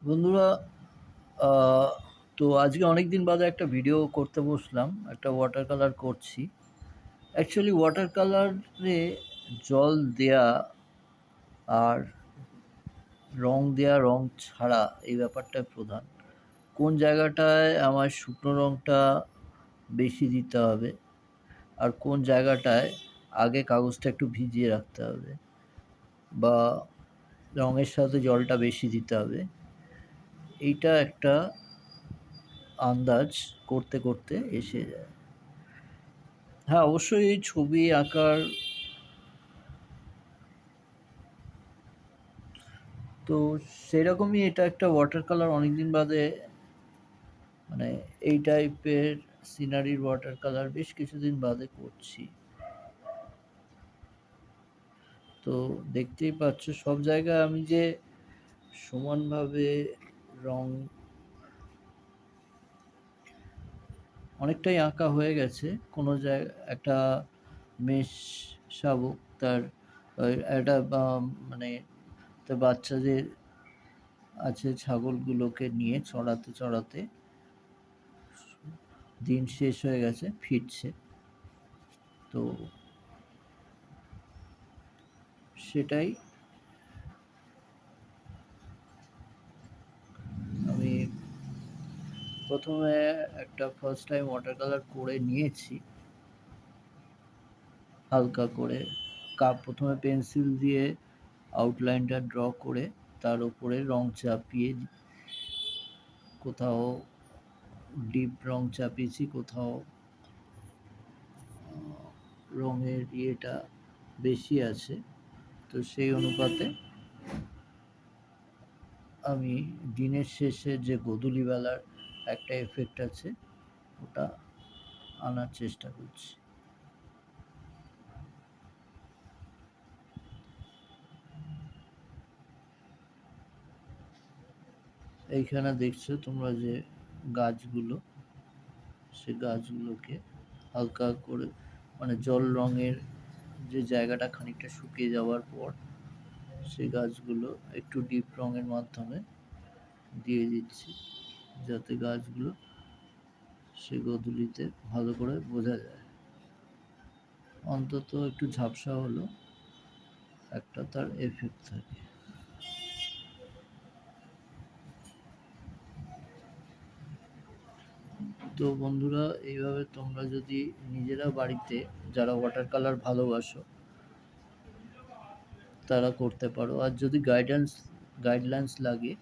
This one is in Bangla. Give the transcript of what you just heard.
বন্ধুরা, আহ, তো আজকে অনেক দিন বাদে একটা ভিডিও করতে বসলাম। একটা ওয়াটার কালার করছি। অ্যাকচুয়ালি ওয়াটার কালারে জল দেয়া আর রং দেয়া, রং ছাড়া, এই ব্যাপারটা প্রধান। কোন জায়গাটায় আমার শুকনো রংটা বেশি দিতে হবে আর কোন জায়গাটায় আগে কাগজটা একটু ভিজিয়ে রাখতে হবে বা রঙের সাথে জলটা বেশি দিতে হবে, এইটা একটা আন্দাজ করতে করতে এসে যায়। হ্যাঁ, অবশ্যই এই ছবি আঁকার তো সেরকমই এটা একটা ওয়াটার কালার অনেকদিন বাদে, মানে এই টাইপের সিনারির ওয়াটার কালার বেশ কিছুদিন বাদে করছি। তো দেখতেই পাচ্ছ সব জায়গায় আমি যে সমানভাবে রং অনেকটাই আঁকা হয়ে গেছে। কোনো জায়গা একটা মেষ শাবক তার একটা মানে তার বাচ্চাদের আছে, ছাগলগুলোকে নিয়ে চড়াতে চড়াতে দিন শেষ হয়ে গেছে, ফিরছে। তো সেটাই আমি প্রথমে একটা ফার্স্ট টাইম ওয়াটার কালার করে নিয়েছি হালকা করে। প্রথমে পেন্সিল দিয়ে আউটলাইনটা ড্র করে তার উপরে রং চাপিয়ে, কোথাও ডিপ রং চাপিয়েছি, কোথাও রঙের ইয়েটা বেশি আছে। তো সেই অনুপাতে আমি দিনের শেষে যে গোধূলিবেলার একটা এফেক্ট আছে ওটা আনার চেষ্টা করছি। এইখানে দেখছো তোমরা যে গাছগুলো, সে গাছগুলোকে হালকা করে, মানে জল রঙের যে জায়গাটা খানিকটা শুকিয়ে যাওয়ার পর সেই গাছগুলো একটু ডিপ রঙের মাধ্যমে দিয়ে দিচ্ছি, যাতে গাছগুলো সে গোধূলিতে ভালো করে বোঝা যায়। অন্তত একটু ঝাপসা হলো একটা তার এফেক্ট থাকে। তো বন্ধুরা, এইভাবে তোমরা যদি নিজেরা বাড়িতে যারা ওয়াটার কালার ভালোবাসো তারা করতে পারো। আর যদি গাইডলাইন্স লাগে